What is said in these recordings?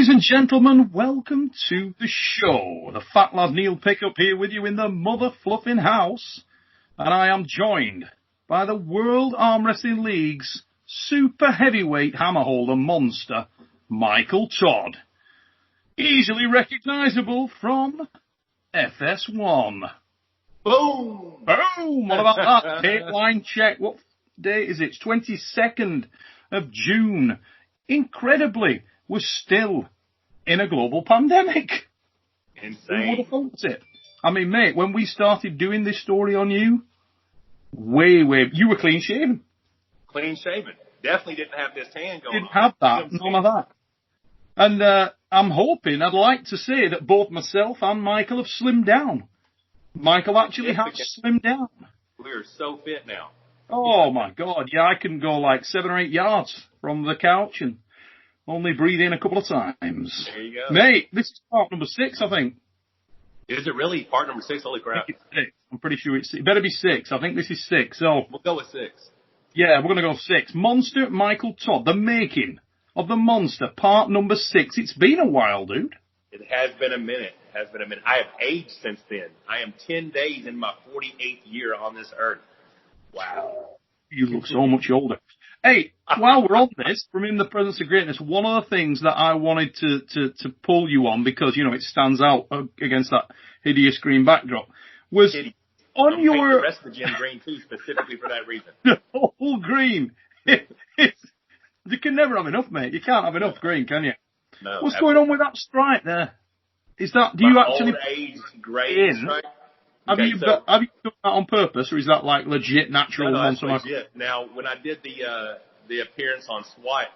Ladies and gentlemen, welcome to the show. The Fat Lad Neil Pickup here with you in the Mother Fluffin' House. And I am joined by the World Armwrestling League's super heavyweight hammerholder monster, Michael Todd. Easily recognisable from FS1. Boom! Boom! What about that? Dateline check. What day is it? It's 22nd of June. Incredibly, we're still in a global pandemic. Insane. Who would have thought it? I mean, mate, when we started doing this story on you, you were clean shaven. Clean shaven. Definitely didn't have this tan going on. Didn't have that, none of that. And I'd like to say that both myself and Michael have slimmed down. Michael actually has slimmed down. We're so fit now. Oh my God, yeah, I can go like 7 or 8 yards from the couch and only breathe in a couple of times. There you go. Mate, this is part number 6, I think. Is it really part number 6? Holy crap. I'm pretty sure it better be 6. I think this is 6. So we'll go with 6. Yeah, we're going to go 6. Monster Michael Todd, the making of the monster, part number 6. It's been a while, dude. It has been a minute. I have aged since then. I am 10 days in my 48th year on this earth. Wow. You look so much older. Hey, while we're on this, from In the Presence of Greatness, one of the things that I wanted to pull you on, because, you know, it stands out against that hideous green backdrop, was on your... the rest of the gym green, too, specifically for that reason. The whole green. You can never have enough, mate. You can't have enough green, can you? No. What's going on with that stripe there? Is that... Do you actually... Old age grey stripe. Have you done that on purpose, or is that like legit natural? No, that's legit. Now, when I did the appearance on SWAT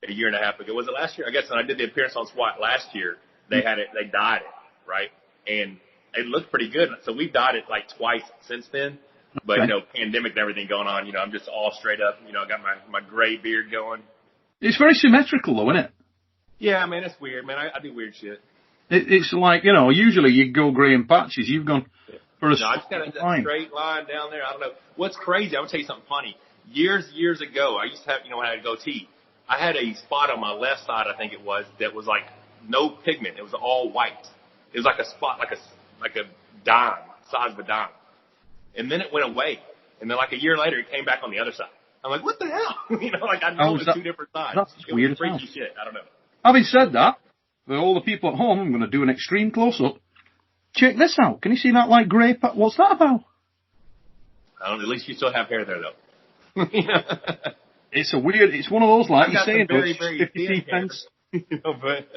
a year and a half ago, was it last year? I guess when I did the appearance on SWAT last year, they dyed it, right? And it looked pretty good. So we've dyed it like twice since then. But, you know, pandemic and everything going on, you know, I'm just all straight up, you know, I got my gray beard going. It's very symmetrical though, isn't it? Yeah, man, it's weird, man. I do weird shit. It's like, you know, usually you go grey in patches. You've gone for a I just got a straight line down there. I don't know. What's crazy, I'm going to tell you something funny. Years ago, I used to have, you know, when I had a goatee, I had a spot on my left side, I think it was, that was like no pigment. It was all white. It was like a spot, like a dime, size of a dime. And then it went away. And then like a year later, it came back on the other side. I'm like, what the hell? You know, like I know it was 2 different sides. That's weird as freaky shit. I don't know. Having said that, for all the people at home, I'm going to do an extreme close-up. Check this out. Can you see that light grey? What's that about? I don't know. At least you still have hair there, though. It's one of those, like you're saying, very, very thin fence. You know, but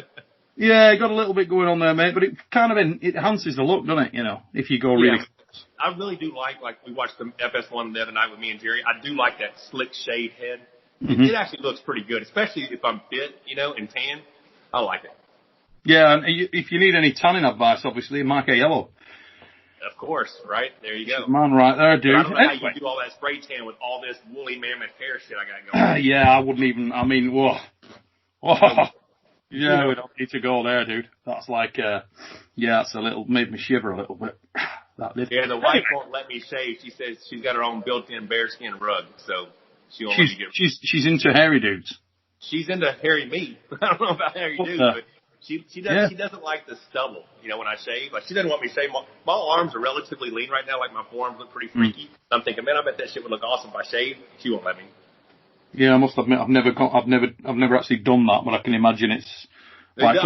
yeah, got a little bit going on there, mate, but it kind of it enhances the look, doesn't it? You know, if you go really close. I really do like we watched the FS1 the other night with me and Jerry. I do like that slick shade head. Mm-hmm. It actually looks pretty good, especially if I'm fit, you know, and tan. I like it. Yeah, and if you need any tanning advice, obviously, mark a yellow. Of course, right? There you go. Man, right there, dude. But I don't know how you do all that spray tan with all this woolly mammoth hair shit I got going on. Yeah, I wouldn't even, I mean, whoa. Yeah, we don't need to go there, dude. That's like, it's made me shiver a little bit. Yeah, the wife won't let me shave. She says she's got her own built-in bearskin rug, so she won't let me get... She's into hairy dudes. She's into hairy meat. I don't know about hairy dudes, but she doesn't like the stubble. You know, when I shave, like she doesn't want me to shave. My arms are relatively lean right now. Like my forearms look pretty freaky. I'm thinking, man, I bet that shit would look awesome if I shaved. She won't let me. Yeah, I must admit, I've never actually done that, but I can imagine it's like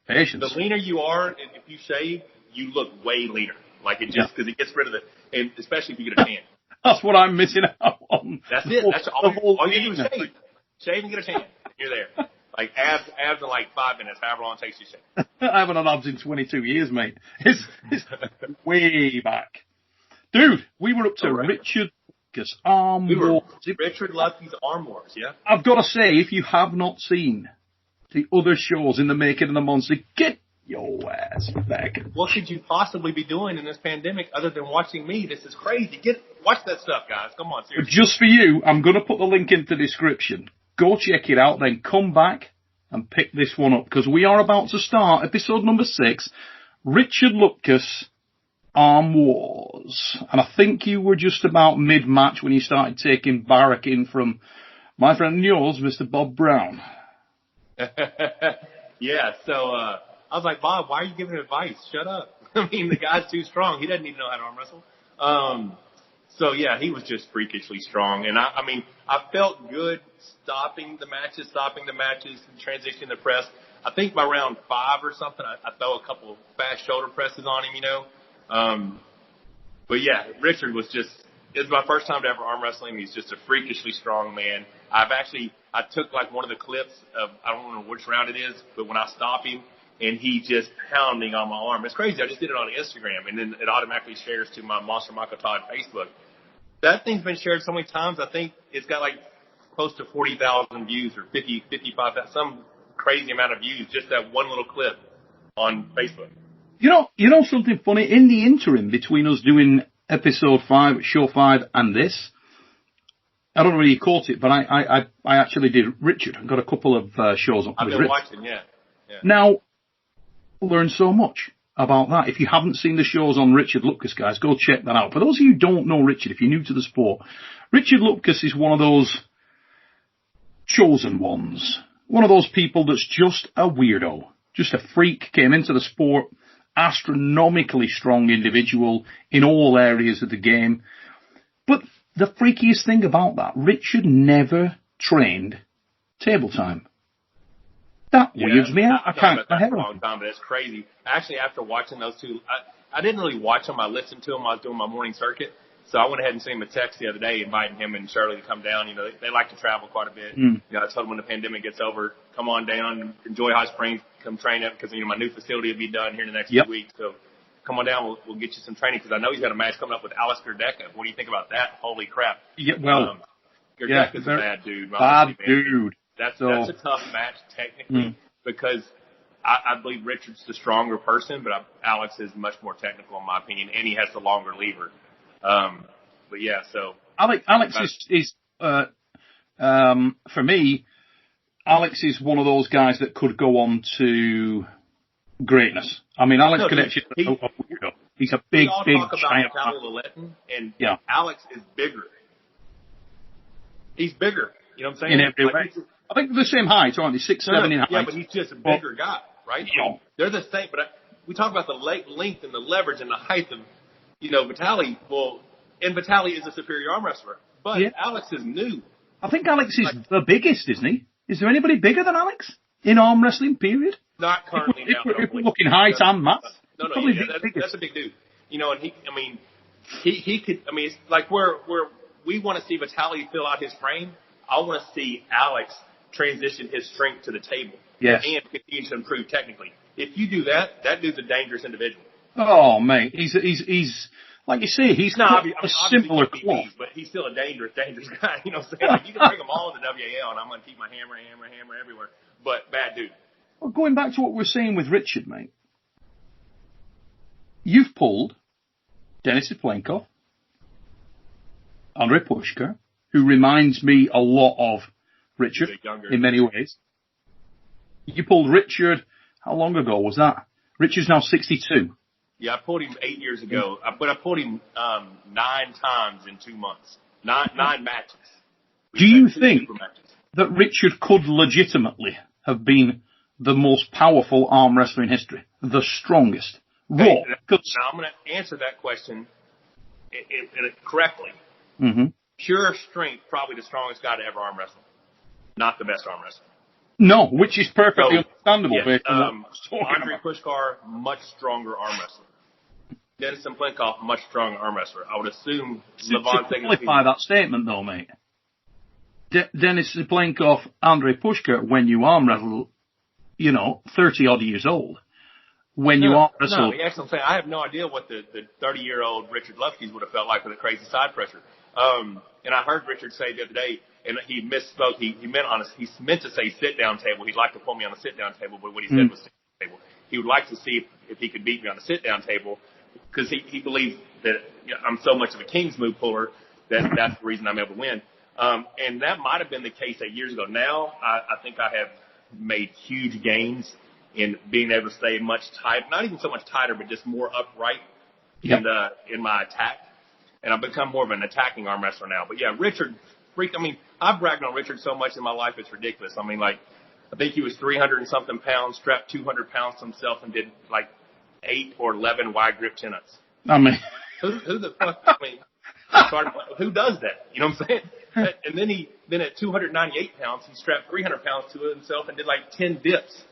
patience. The leaner you are, and if you shave, you look way leaner. Like it just because it gets rid of and especially if you get a tan. That's what I'm missing out on. That's it. That's all you do is shave. Shave and get a tan. You're there. Like abs in like 5 minutes, however long it takes you to shave. I haven't had abs in 22 years, mate. It's way back. Dude, we were up to Richard Lucas Arm Wars. Richard Lucky's Arm Wars, yeah? I've got to say, if you have not seen the other shows in the making of the monster, get your ass back. What could you possibly be doing in this pandemic other than watching me? This is crazy. Watch that stuff, guys. Come on, seriously. Just for you, I'm going to put the link into the description. Go check it out, then come back and pick this one up, because we are about to start episode number 6, Richard Lucas Arm Wars. And I think you were just about mid-match when you started taking barracking from my friend and yours, Mr. Bob Brown. Yeah, so I was like, Bob, why are you giving advice? Shut up. I mean, the guy's too strong. He doesn't even know how to arm wrestle. So yeah, he was just freakishly strong. And I mean, I felt good stopping the matches, and transitioning the press. I think by round 5 or something, I throw a couple of fast shoulder presses on him, you know. But yeah, Richard was just, it was my first time to ever arm wrestle him. He's just a freakishly strong man. I took like one of the clips of, I don't know which round it is, but when I stop him and he just pounding on my arm. It's crazy. I just did it on Instagram and then it automatically shares to my Monster Michael Todd Facebook. That thing's been shared so many times. I think it's got like close to 40,000 views or 55,000, some crazy amount of views, just that one little clip on Facebook. You know something funny? In the interim between us doing episode 5, show 5 and this, I don't know whether you caught it, but I actually did Richard. I got a couple of shows on. I've been watching, yeah. Now, learned so much about that. If you haven't seen the shows on Richard Lupkus, guys, go check that out. For those of you who don't know Richard, if you're new to the sport, Richard Lupkus is one of those chosen ones. One of those people that's just a weirdo. Just a freak, came into the sport, astronomically strong individual in all areas of the game. But the freakiest thing about that, Richard never trained table time. That weirds me out. I can't get my head around it. But it's crazy. Actually, after watching those two, I didn't really watch them. I listened to them. I was doing my morning circuit. So I went ahead and sent him a text the other day inviting him and Shirley to come down. You know, they like to travel quite a bit. You know, I told them when the pandemic gets over, come on down, enjoy Hot Springs, come train up because, you know, my new facility will be done here in the next 2 weeks. So come on down. We'll get you some training because I know he's got a match coming up with Alistair Deca. What do you think about that? Holy crap. Yeah, well, Deca's a bad dude. Bad dude. That's a tough match technically because I believe Richard's the stronger person, but Alex is much more technical in my opinion, and he has the longer lever. But yeah, so Alex is for me, Alex is one of those guys that could go on to greatness. I mean, Alex Connection. He's a big, we all talk about Vitaly Laletin, and Alex is bigger. He's bigger. You know what I'm saying? In every way. I think they're the same height, aren't they? 6'7" in height. Yeah, but he's just a bigger guy, right? Yeah. They're the same, but we talk about the length and the leverage and the height of, you know, Vitaly. Well, and Vitaly is a superior arm wrestler, but Alex is new. I think Alex is the biggest, isn't he? Is there anybody bigger than Alex in arm wrestling, period? Not currently now. If we're looking height and mass. No, that's a big dude. You know, and he could, I mean, it's like where we want to see Vitaly fill out his frame. I want to see Alex transition his strength to the table. Yes. And continue to improve technically. If you do that, that dude's a dangerous individual. Oh, mate. He's like you say, he's not a simpler cloth. But he's still a dangerous guy. You know what I'm saying? Like, you can bring them all in the WAL, and I'm going to keep my hammer everywhere. But bad dude. Well, going back to what we're saying with Richard, mate. You've pulled Denis Polarising, Andrei Pushka, who reminds me a lot of Richard in many ways. You pulled Richard, how long ago was that? Richard's now 62. Yeah, I pulled him 8 years ago, but I pulled him 9 times in 2 months. Nine matches. Do you think that Richard could legitimately have been the most powerful arm wrestler in history? The strongest? Raw? Now, I'm going to answer that question correctly. Mm-hmm. Pure strength, probably the strongest guy to ever arm wrestle. Not the best arm wrestler. No, which is perfectly understandable. Yes, Andrei Pushkar, much stronger arm wrestler. Denis Polarising, much stronger arm wrestler. I would assume Levance. To qualify that statement, though, mate. Denis Polarising, Andrei Pushkar, when you arm wrestle, 30-odd years old. When you arm wrestle... No, that's what I'm saying. I have no idea what the 30-year-old Richard Lufkes would have felt like with a crazy side pressure. And I heard Richard say the other day, and he misspoke. He meant to say sit-down table. He'd like to pull me on the sit-down table, but what he said was sit-down table. He would like to see if he could beat me on the sit-down table because he believes that I'm so much of a king's move puller that that's the reason I'm able to win. And that might have been the case 8 years ago. Now, I think I have made huge gains in being able to stay much tighter, not even so much tighter, but just more upright in my attack. And I've become more of an attacking arm wrestler now. But yeah, Richard, I've bragged on Richard so much in my life, it's ridiculous. I mean, like, I think he was 300 and something pounds, strapped 200 pounds to himself, and did like 8 or 11 wide grip chin-ups. I mean, who the fuck? I mean, sorry, who does that? You know what I'm saying? And then at 298 pounds, he strapped 300 pounds to himself and did like 10 dips.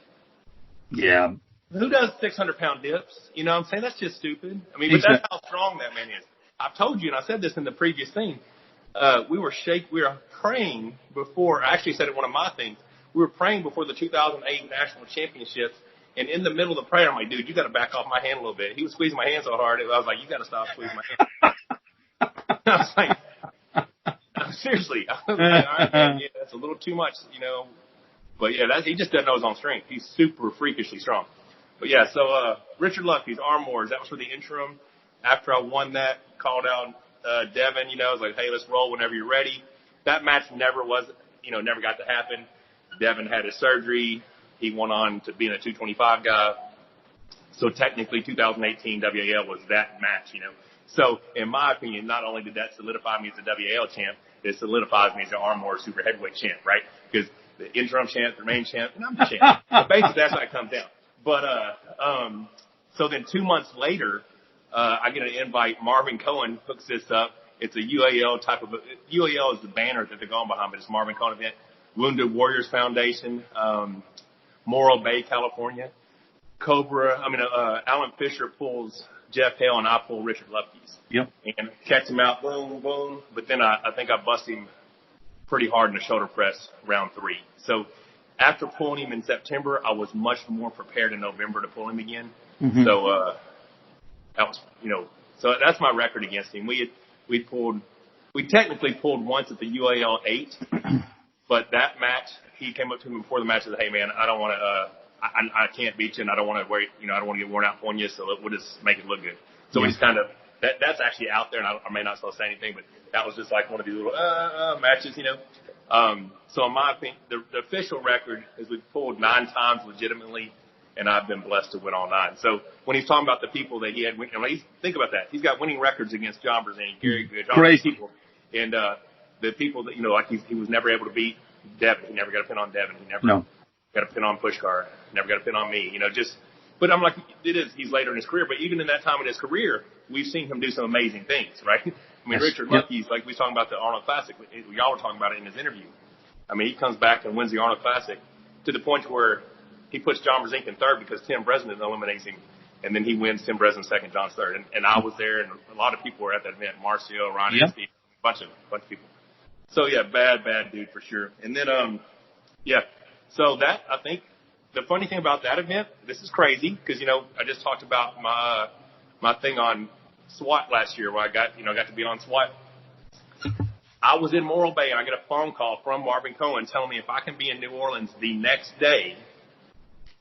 Yeah. Who does 600-pound dips? You know what I'm saying? That's just stupid. I mean, but that's how strong that man is. I've told you, and I said this in the previous thing. We were praying before. I actually said it in one of my things. We were praying before the 2008 national championships, and in the middle of the prayer, I'm like, dude, you got to back off my hand a little bit. He was squeezing my hand so hard, I was like, you got to stop squeezing my hand. I was like, seriously. I was like, all right, man, yeah, that's a little too much, you know. But yeah, he just doesn't know his own strength. He's super freakishly strong. But yeah, so Richard Lucky's Arm Wars, that was for the interim. After I won that, called out Devin, you know, I was like, hey, let's roll whenever you're ready. That match never got to happen. Devin had his surgery. He went on to being a 225 guy. So technically 2018 WAL was that match, you know. So in my opinion, not only did that solidify me as a WAL champ, it solidifies me as an Arm Wars super heavyweight champ, right? Because the interim champ, the main champ, and I'm the champ. So basically that's how it comes down. But, so then 2 months later, I get an invite. Marvin Cohen hooks this up. It's a UAL UAL is the banner that they're going behind, but it's Marvin Cohen event. Wounded Warriors Foundation, Morro Bay, California. Alan Fisher pulls Jeff Hale and I pull Richard Lupke's. Yep. And catch him out, boom, boom. But then I think I bust him pretty hard in the shoulder press round 3. So after pulling him in September, I was much more prepared in November to pull him again. Mm-hmm. So, that was, you know, so that's my record against him. We technically pulled once at the UAL 8, but that match, he came up to me before the match and said, hey man, I don't want to, I can't beat you and I don't want to wait, you know, I don't want to get worn out on you, so we'll just make it look good. So we just kind of, that's actually out there, and I may not still say anything, but that was just like one of these little, matches, you know. So in my opinion, the official record is we've pulled 9 times legitimately, and I've been blessed to win all 9. So when he's talking about the people that he had, think about that. He's got winning records against John Brazing, Gary Good, crazy people, and the people that, you know, like he was never able to beat Devin. He never got a pin on Devin. He never got a pin on Pushkar. Never got a pin on me. You know, but I'm like, he's later in his career. But even in that time in his career, we've seen him do some amazing things, right? I mean, Richard Lucky's, like we was talking about the Arnold Classic. Y'all were talking about it in his interview. I mean, he comes back and wins the Arnold Classic to the point where he puts John Brazing in 3rd because Tim Bresnan eliminates him, and then he wins Tim Bresnan 2nd, John's 3rd. And I was there, and a lot of people were at that event. Marcio, Ron, Steve, a bunch of people. So yeah, bad dude for sure. And then, so that, I think, the funny thing about that event, this is crazy, because, you know, I just talked about my thing on SWAT last year where I got to be on SWAT. I was in Morro Bay, and I get a phone call from Marvin Cohen telling me if I can be in New Orleans the next day,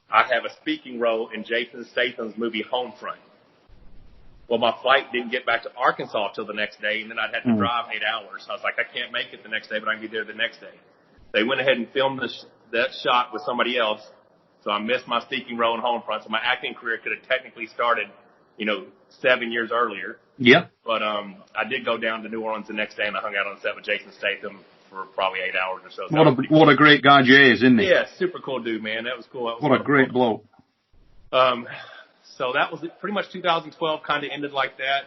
I have a speaking role in Jason Statham's movie Homefront. Well, my flight didn't get back to Arkansas till the next day, and then I'd have to drive 8 hours. So I was like, I can't make it the next day, but I can be there the next day. They went ahead and filmed that shot with somebody else, so I missed my speaking role in Homefront. So my acting career could have technically started, you know, 7 years earlier. Yep. But I did go down to New Orleans the next day, and I hung out on set with Jason Statham for probably 8 hours or so. What a great guy Jay is, isn't he? Yeah, super cool dude, man. That was cool. What a great bloke. So that was it. Pretty much 2012 kind of ended like that.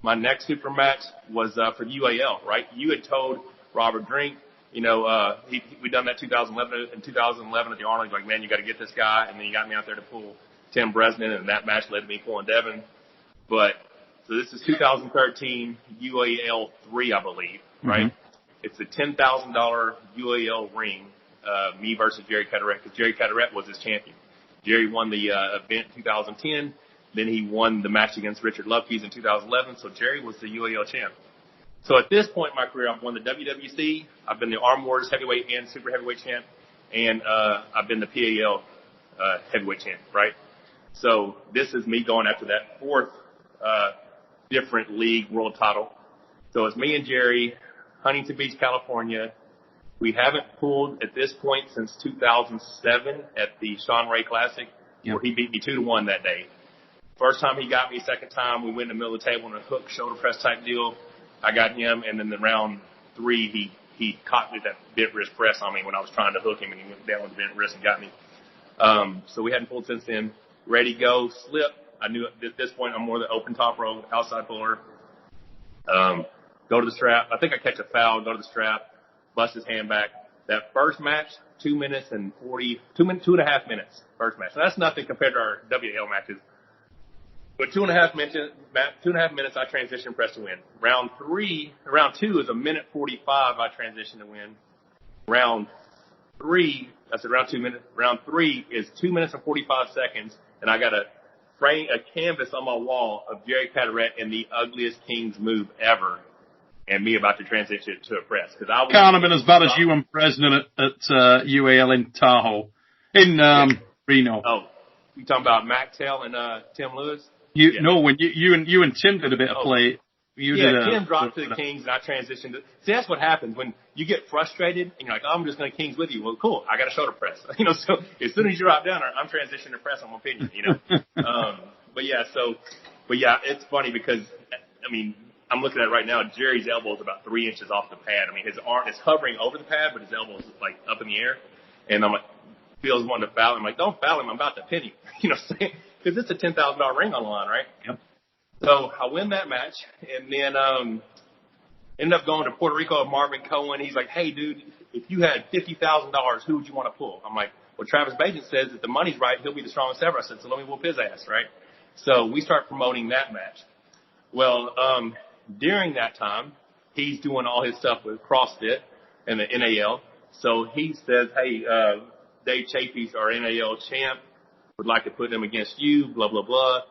My next super match was for the UAL, right? You had told Robert Drink, you know, we done that 2011 at the Arnold. He's like, man, you got to get this guy. And then you got me out there to pull Tim Bresnan, and that match led to me pulling Devin. But so this is 2013 UAL 3, I believe, right? Mm-hmm. It's a $10,000 UAL ring, me versus Jerry Caderet, because Jerry Caderet was his champion. Jerry won the event in 2010. Then he won the match against Richard Lupke's in 2011. So Jerry was the UAL champ. So at this point in my career, I've won the WWC. I've been the Arm Wars heavyweight and super heavyweight champ. And I've been the PAL heavyweight champ, right? So this is me going after that 4th different league world title. So it's me and Jerry, Huntington Beach, California. We haven't pulled at this point since 2007 at the Sean Ray Classic, where he beat me 2-1 that day. First time he got me, second time we went in the middle of the table in a hook shoulder press type deal. I got him, and then in round 3 he he caught me that bent wrist press on me when I was trying to hook him, and he went down with the bent wrist and got me. So we hadn't pulled since then. Ready, go, slip. I knew at this point I'm more the open top rope, outside puller. Go to the strap. I think I catch a foul, go to the strap, bust his hand back. That first match, 2 minutes and 2.5 minutes, first match. So that's nothing compared to our WL matches. But 2.5 minutes, I transition press to win. Round 2 is 1:45. I transition to win. Round 3 is 2 minutes and 45 seconds, and I got a canvas on my wall of Jerry Carteret in the ugliest King's move ever, and me about to transition to a press. Cause I can't have been as bad as you and Preston at UAL in Tahoe, in Reno. Oh, you talking about Mac Tail and Tim Lewis? No, when you and Tim did a bit of play. Tim dropped to the Kings, and I transitioned to. See, that's what happens when you get frustrated, and you're like, oh, I'm just going to Kings with you. Well, cool, I got a shoulder press. So as soon as you drop down, I'm transitioning to press on my opinion, But it's funny because, I'm looking at it right now. Jerry's elbow is about 3 inches off the pad. His arm is hovering over the pad, but his elbow is like up in the air. And I'm like, feels wanting to foul him. I'm like, don't foul him. I'm about to pin you. Because it's a $10,000 ring on the line, right? Yep. So I win that match, and then ended up going to Puerto Rico with Marvin Cohen. He's like, hey, dude, if you had $50,000, who would you want to pull? I'm like, well, Travis Bajan says if the money's right, he'll be the strongest ever. I said, so let me whoop his ass, right? So we start promoting that match. Well, during that time, he's doing all his stuff with CrossFit and the NAL. So he says, hey, Dave Chafee's our NAL champ. Would like to put him against you, blah, blah, blah.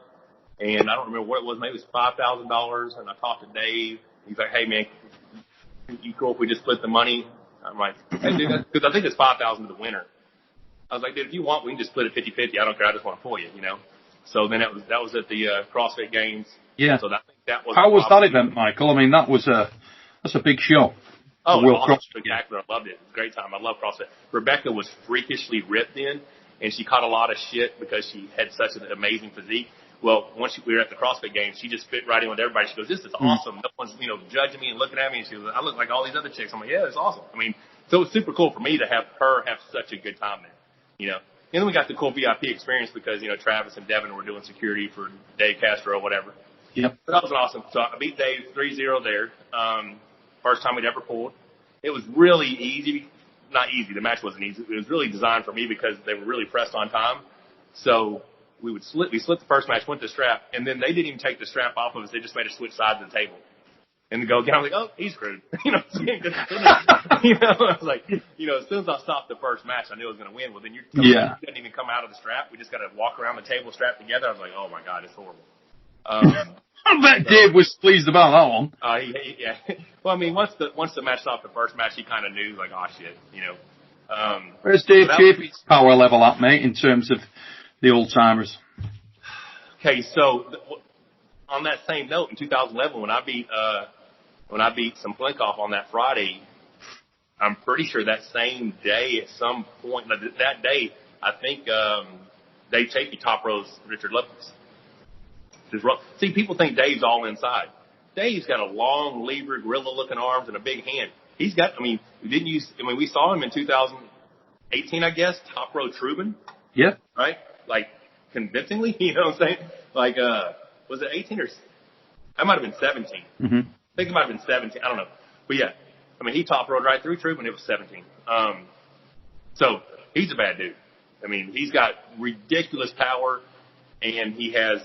And I don't remember what it was. Maybe it was $5,000. And I talked to Dave. He's like, hey, man, you cool if we just split the money? I'm like, hey, dude, because I think it's $5,000 to the winner. I was like, dude, if you want, we can just split it 50-50. I don't care. I just want to pull you, So then that was at the CrossFit Games. Yeah. So I think that was. How was that event, Michael? That's a big show. Oh, it was awesome, spectacular. I loved it. It was a great time. I love CrossFit. Rebecca was freakishly ripped then, and she caught a lot of shit because she had such an amazing physique. Well, once we were at the CrossFit Games, she just fit right in with everybody. She goes, this is awesome. No one's, judging me and looking at me. And she goes, I look like all these other chicks. I'm like, yeah, it's awesome. So it was super cool for me to have her have such a good time there, And then we got the cool VIP experience because, Travis and Devin were doing security for Dave Castro or whatever. Yep. So that was awesome. So I beat Dave 3-0 there. First time we'd ever pulled. It was really easy. Not easy. The match wasn't easy. It was really designed for me because they were really pressed on time. So we split the first match, went to strap, and then they didn't even take the strap off of us. They just made us switch sides of the table. And go again, I was like, oh, he's screwed. I was like, as soon as I stopped the first match, I knew I was going to win. Well, then you didn't even come out of the strap. We just got to walk around the table strapped together. I was like, oh my God, it's horrible. I bet Dave was pleased about that one. Yeah. Well, once the match stopped the first match, he kind of knew, like, oh shit, Where's Dave Chafee's power level at, mate, in terms of the old timers? Okay, so on that same note, in 2011, when I beat some Flinkoff on that Friday, I'm pretty sure that same day at some point, that day, I think Dave Chafee top rose Richard Lupus. See, people think Dave's all inside. Dave's got a long lever, gorilla-looking arms and a big hand. He's got, we saw him in 2018, I guess, top row Truman. Yeah. Right? Like, convincingly, you know what I'm saying? Like, was it 18 or, I might have been 17. Mm-hmm. I think it might have been 17. I don't know. But yeah, he top rode right through Truman. It was 17. So he's a bad dude. He's got ridiculous power, and he has,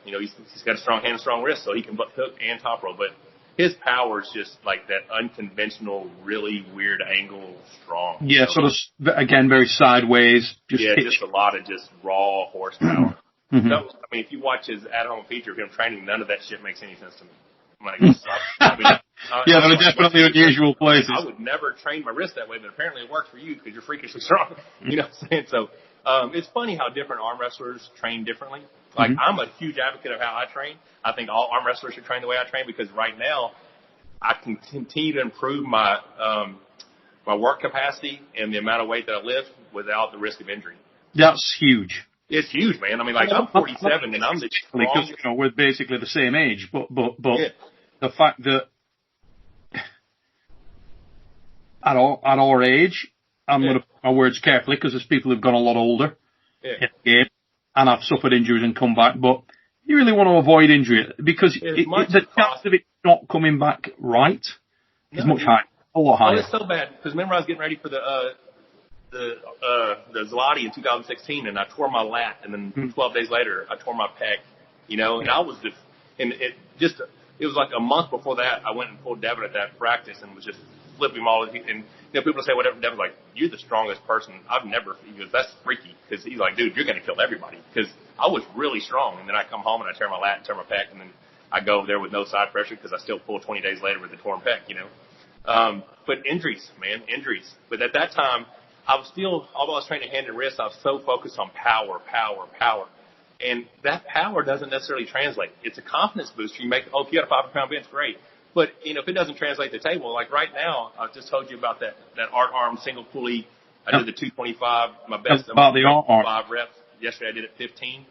he's got a strong hand, strong wrist, so he can hook and top roll. But his power is just like that unconventional, really weird angle, strong. Yeah, sort of, again, very sideways. Just a lot of just raw horsepower. Mm-hmm. So, if you watch his at-home feature of him training, none of that shit makes any sense to me. I'm like, there are definitely unusual places. I would never train my wrist that way, but apparently it works for you because you're freakishly strong. You know what I'm saying? So it's funny how different arm wrestlers train differently. Like, I'm a huge advocate of how I train. I think all arm wrestlers should train the way I train because right now I can continue to improve my my work capacity and the amount of weight that I lift without the risk of injury. That's huge. It's huge, man. I'm 47 and I'm the strongest. Because, we're basically the same age, but yeah. The fact that at our age, I'm going to put my words carefully because there's people who've gone a lot older in the game and have suffered injuries and come back, but you really want to avoid injury because the chance of it not coming back right is much higher, a lot higher. Oh, it's so bad because remember I was getting ready for the Zloty in 2016 and I tore my lat and then 12 days later I tore my pec, and I was just, and it was like a month before that I went and pulled Devin at that practice and was just flipping him all, and people say whatever, Devin's like, you're the strongest person I've never, he goes, that's freaky, because he's like, dude, you're going to kill everybody, because I was really strong, and then I come home and I tear my lat and tear my pec, and then I go over there with no side pressure because I still pull 20 days later with a torn pec, but injuries, man, injuries. But at that time, I was still, although I was training hand and wrist, I was so focused on power. And that power doesn't necessarily translate. It's a confidence booster. You make, if you got a 500-pound bench, great. But, if it doesn't translate to the table, like right now, I just told you about that art arm single pulley. I did the 225, my best about the art arm. 5 reps. Yesterday I did it 15.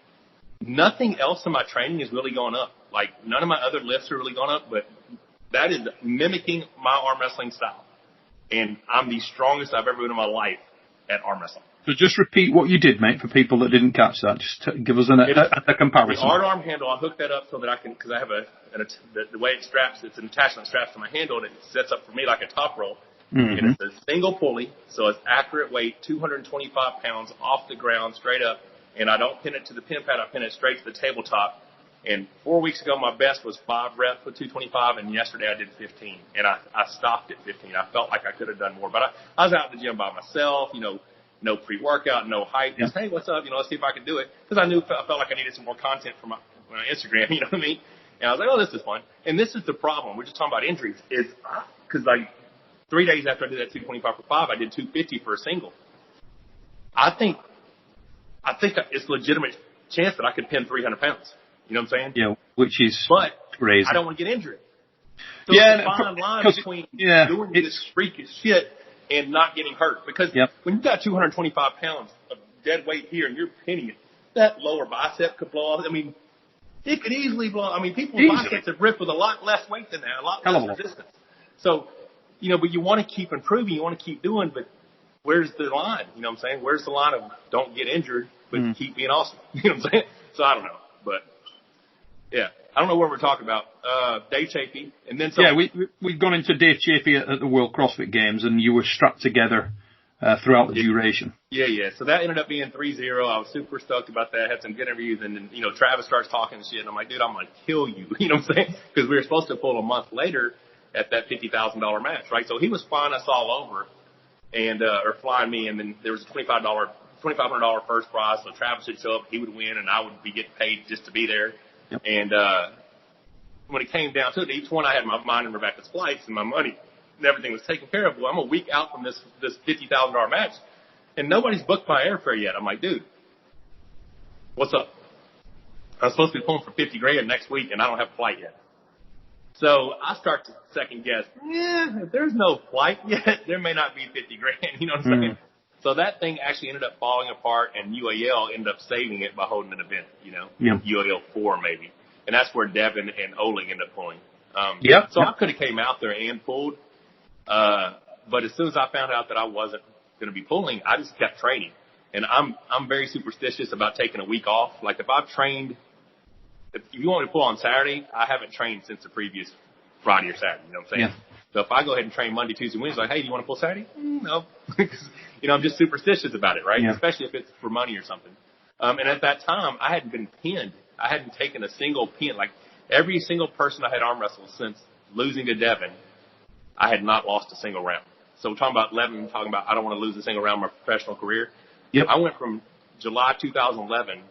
Nothing else in my training is really going up. Like, none of my other lifts are really going up, but that is mimicking my arm wrestling style. And I'm the strongest I've ever been in my life at arm wrestling. So just repeat what you did, mate, for people that didn't catch that. Just give us a comparison. The art arm handle, I hook that up so that I can, because I have the way it straps, it's an attachment straps to my handle, and it sets up for me like a top roll. Mm-hmm. And it's a single pulley, so it's accurate weight, 225 pounds off the ground, straight up. And I don't pin it to the pin pad, I pin it straight to the tabletop. And 4 weeks ago, my best was 5 reps with 225, and yesterday I did 15. And I stopped at 15. I felt like I could have done more. But I was out in the gym by myself, no pre-workout, no hype. Just, hey, what's up? Let's see if I can do it. Because I felt like I needed some more content for my Instagram, you know what I mean? And I was like, oh, this is fun. And this is the problem. We're just talking about injuries. Is because 3 days after I did that 225 for 5, I did 250 for a single. I think it's a legitimate chance that I could pin 300 pounds. You know what I'm saying? Yeah, which is crazy. I don't want to get injured. So yeah, it's a fine line between doing this freakish shit and not getting hurt. Because when you've got 225 pounds of dead weight here and you're pinning it, that lower bicep could blow off. I mean, it could easily blow. I mean, people's biceps have ripped with a lot less weight than that, a lot less resistance. So, but you want to keep improving, you want to keep doing, but where's the line? You know what I'm saying? Where's the line of don't get injured, but keep being awesome? You know what I'm saying? So I don't know, but yeah, I don't know what we're talking about. Dave Chafee, and then we'd gone into Dave Chafee at the World CrossFit Games, and you were strapped together throughout the duration. Yeah. So that ended up being 3-0. I was super stoked about that. Had some good interviews, and then Travis starts talking and shit, and I'm like, dude, I'm gonna kill you. You know what I'm saying? Because we were supposed to pull a month later at that $50,000 match, right? So he was flying us all over, and or flying me, and then there was a $2,500 first prize. So Travis would show up, he would win, and I would be getting paid just to be there. Yep. And when it came down to it, each one I had my mind in Rebecca's flights and my money and everything was taken care of. Well, I'm a week out from this $50,000 match, and nobody's booked my airfare yet. I'm like, dude, what's up? I'm supposed to be pulling for $50,000 next week, and I don't have a flight yet. So I start to second guess. If there's no flight yet, there may not be $50,000. You know what I'm saying? So that thing actually ended up falling apart, and UAL ended up saving it by holding an event, UAL 4 maybe. And that's where Devin and Oleg ended up pulling. So I could have came out there and pulled, but as soon as I found out that I wasn't going to be pulling, I just kept training. And I'm very superstitious about taking a week off. Like if you want me to pull on Saturday, I haven't trained since the previous Friday or Saturday, you know what I'm saying? Yeah. So if I go ahead and train Monday, Tuesday, Wednesday, like, hey, do you want to pull Saturday? No. I'm just superstitious about it, right? Yeah. Especially if it's for money or something. And at that time, I hadn't been pinned. I hadn't taken a single pin. Like every single person I had arm wrestled since losing to Devin, I had not lost a single round. So we're talking about I don't want to lose a single round in my professional career. Yep. I went from July 2011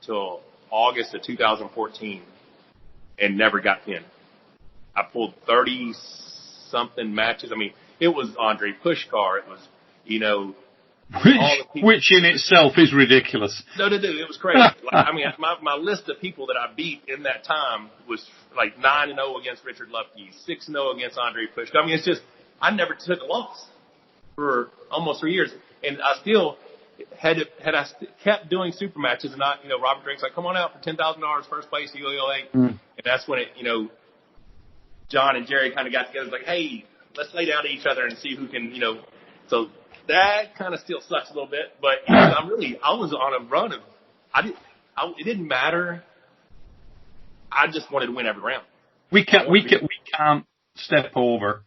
till August of 2014 and never got pinned. I pulled 30-something matches. I mean, it was Andre Pushkar. It was, which in itself is ridiculous. No, it was crazy. My list of people that I beat in that time was like 9-0 against Richard Lupke, 6-0 against Andre Pushkar. I mean, it's just, I never took a loss for almost 3 years. And I still kept doing super matches and Robert Drink's like, come on out for $10,000 first place, UAL 8. And that's when it, John and Jerry kind of got together. It's like, hey, let's lay down to each other and see who can, so that kind of still sucks a little bit, but I was on a run of, it didn't matter. I just wanted to win every round. We can't step over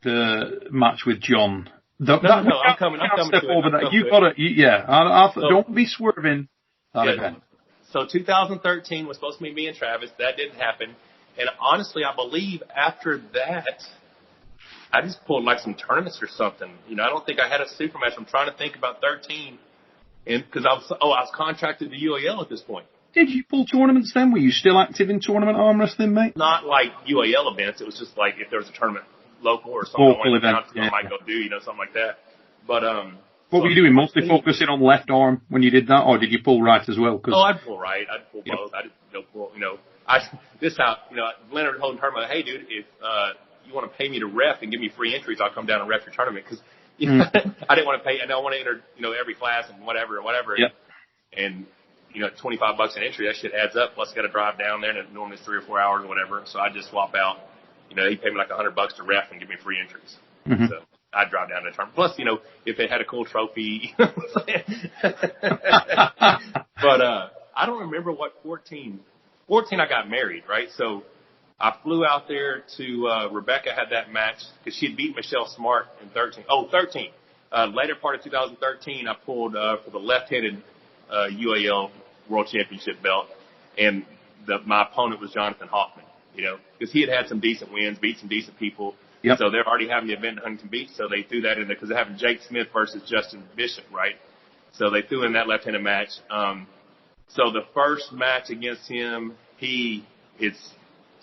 the match with John. I'm coming step to over it. that. You've got to, don't be swerving that event. So 2013 was supposed to be me and Travis. That didn't happen. And honestly, I believe after that, I just pulled like some tournaments or something. I don't think I had a super match. I'm trying to think about 13. And because I was contracted to UAL at this point. Did you pull tournaments then? Were you still active in tournament arm wrestling, mate? Not like UAL events. It was just like if there was a tournament local or something local event, I might go do, something like that. But what were you doing? Mostly focusing on left arm when you did that, or did you pull right as well? I'd pull right. I'd pull both. I didn't pull. Leonard holding tournament. Hey, dude, if you want to pay me to ref and give me free entries, I'll come down and ref your tournament because I didn't want to pay. I don't want to enter, every class and whatever. Yep. And $25 an entry, that shit adds up. Plus, got to drive down there, and it normally is 3 or 4 hours or whatever. So I just swap out. They pay me like $100 to ref and give me free entries. Mm-hmm. So I'd drive down to the tournament. Plus, if they had a cool trophy. But I don't remember what 14. 14, I got married, right? So I flew out there to Rebecca had that match because she had beat Michelle Smart in 13. Oh, 13. Later part of 2013, I pulled for the left-handed UAL World Championship belt, and my opponent was Jonathan Hoffman, because he had some decent wins, beat some decent people. Yep. So they're already having the event in Huntington Beach, so they threw that in there because they're having Jake Smith versus Justin Bishop, right? So they threw in that left-handed match. So the first match against him, it's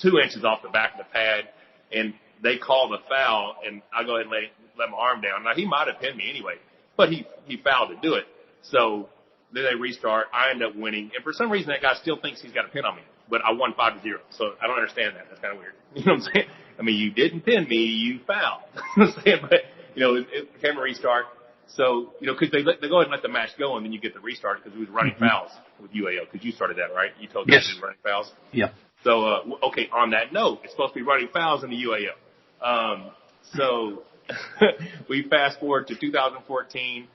2 inches off the back of the pad, and they call the foul, and I go ahead and let my arm down. Now, he might have pinned me anyway, but he fouled to do it. So then they restart. I end up winning. And for some reason, that guy still thinks he's got a pin on me, but I won 5-0. So I don't understand that. That's kind of weird. You know what I'm saying? I mean, you didn't pin me, you fouled. You know what I'm saying? But, it became a restart. So, because they go ahead and let the match go, and then you get the restart because we was running fouls with UAO, because you started that, right? You told us we were running fouls? Yeah. So, okay, on that note, it's supposed to be running fouls in the UAO. So we fast forward to 2014.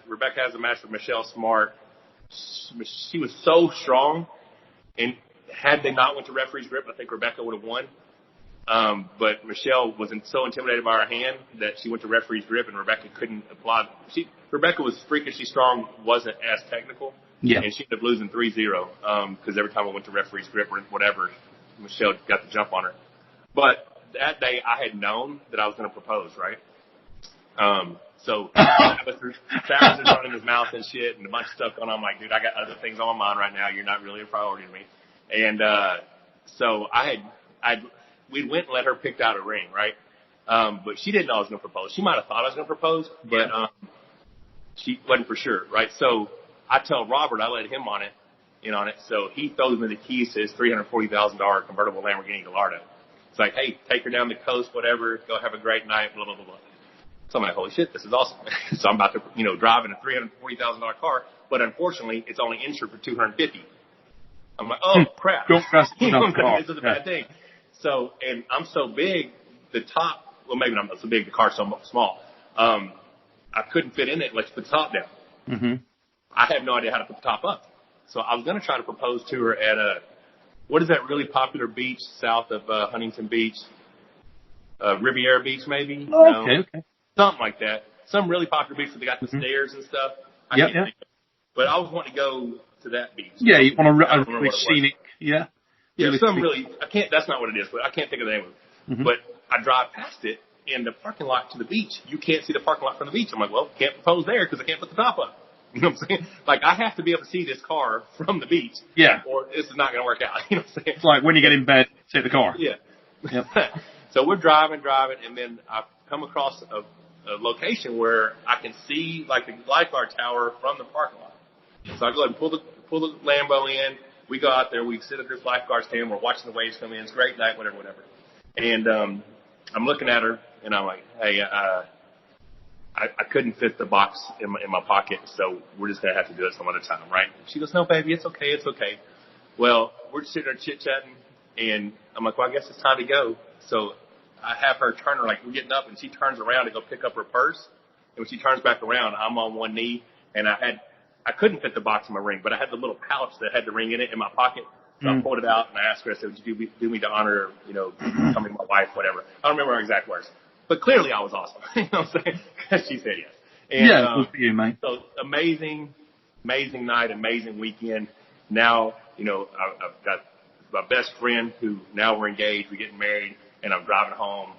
Rebecca has a match with Michelle Smart. She was so strong, and had they not went to referee's grip, I think Rebecca would have won. But Michelle was so intimidated by her hand that she went to referee's grip, and Rebecca couldn't apply. Rebecca was freakishly strong, wasn't as technical, and she ended up losing 3-0 because every time I went to referee's grip or whatever, Michelle got the jump on her. But that day, I had known that I was going to propose, right? So Travis is running his mouth and shit, and a bunch of stuff going on. I'm like, dude, I got other things on my mind right now. You're not really a priority to me. And so we went and let her pick out a ring, right? But she didn't know I was going to propose. She might have thought I was going to propose, but she wasn't for sure, right? So I tell Robert, I let him in on it. So he throws me the keys to his $340,000 convertible Lamborghini Gallardo. It's like, hey, take her down the coast, whatever. Go have a great night, blah, blah, blah, blah. So I'm like, holy shit, this is awesome. So I'm about to, drive in a $340,000 car, but unfortunately, it's only insured for $250,000. I'm like, oh crap. Don't trust the car. This is a bad thing. So, and I'm so big, the top, well, maybe not so big, the car's so small. I couldn't fit in it unless you put the top down. Mm-hmm. I have no idea how to put the top up. So I was going to try to propose to her at what is that really popular beach south of Huntington Beach? Riviera Beach, maybe? Oh, okay. Something like that. Some really popular beach where they got the stairs and stuff. I can't think of it. But I was wanting to go to that beach. Yeah, you want a really scenic, Yeah, really that's not what it is, but I can't think of the name of it. Mm-hmm. But I drive past it, and the parking lot to the beach, you can't see the parking lot from the beach. I'm like, well, can't propose there because I can't put the top up. You know what I'm saying? Like, I have to be able to see this car from the beach. Yeah. Or this is not going to work out. You know what I'm saying? It's like when you get in bed, take the car. Yeah. Yep. So we're driving, and then I come across a location where I can see, like, the lifeguard tower from the parking lot. So I go ahead and pull the Lambo in. We go out there. We sit at this lifeguard stand. We're watching the waves come in. It's a great night, whatever. And I'm looking at her, and I'm like, hey, I couldn't fit the box in my pocket, so we're just going to have to do it some other time, right? She goes, no, baby, it's okay. Well, we're sitting there chit-chatting, and I'm like, well, I guess it's time to go. So I have her turn her, like, we're getting up, and she turns around to go pick up her purse. And when she turns back around, I'm on one knee, and I couldn't fit the box in my ring, but I had the little pouch that had the ring in it in my pocket. So I pulled it out, and I asked her, I said, would you do me the honor of, becoming my wife, whatever. I don't remember her exact words. But clearly I was awesome. You know what I'm saying? Because she said yes. And, good for you, mate. So amazing night, amazing weekend. Now, I've got my best friend who now we're engaged, we're getting married, and I'm driving home,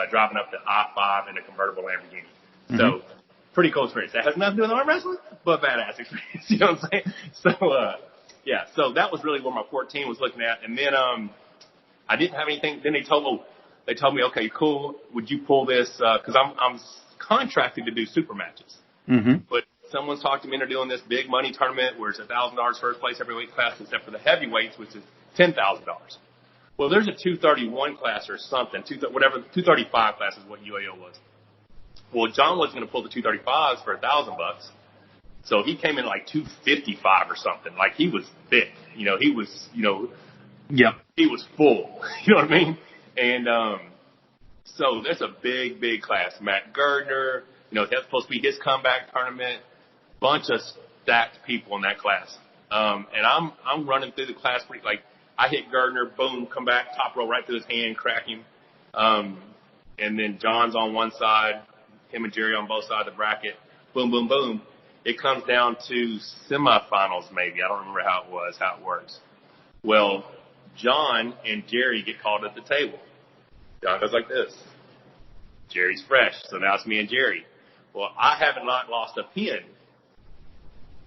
driving up the I-5 in a convertible Lamborghini. So pretty cool experience. That has nothing to do with arm wrestling, but badass experience. You know what I'm saying? So, so that was really where my 14 was looking at. And then, I didn't have anything. Then they told me, okay, cool. Would you pull this? Cause I'm contracted to do super matches, but someone's talked to me into doing this big money tournament where it's $1,000 first place every weight class except for the heavyweights, which is $10,000. Well, there's a 231 class or something, 235 class is what UAO was. Well, John wasn't going to pull the 235s for $1,000. So he came in like 255 or something. Like he was thick, he was, he was full, you know what I mean? And, so there's a big class. Matt Gardner, that's supposed to be his comeback tournament. Bunch of stacked people in that class. And I'm running through the class pretty, like I hit Gardner, boom, come back, top row right through his hand, crack him. And then John's on one side, him and Jerry on both sides of the bracket. Boom, boom, boom. It comes down to semifinals maybe. I don't remember how it works. Well, John and Jerry get called at the table. John goes like this. Jerry's fresh, so now it's me and Jerry. Well, I haven't not lost a pin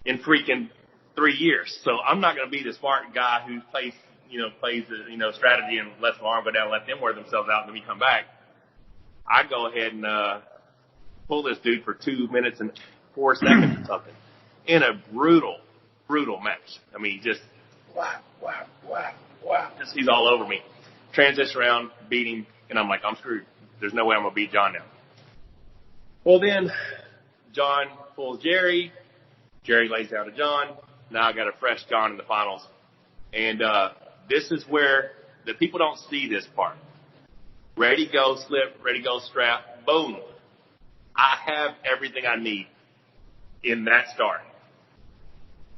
in freaking 3 years, so I'm not going to be the smart guy who plays the, strategy and lets my arm go down and let them wear themselves out and then we come back. I go ahead and pull this dude for 2 minutes and 4 seconds or something in a brutal match. I mean, just whack. Just he's all over me. Transition around, beat him, and I'm like, I'm screwed. There's no way I'm going to beat John now. Well, then John pulls Jerry. Jerry lays down to John. Now I got a fresh John in the finals. And this is where the people don't see this part. Ready, go, slip, ready, go, strap, boom. I have everything I need in that start.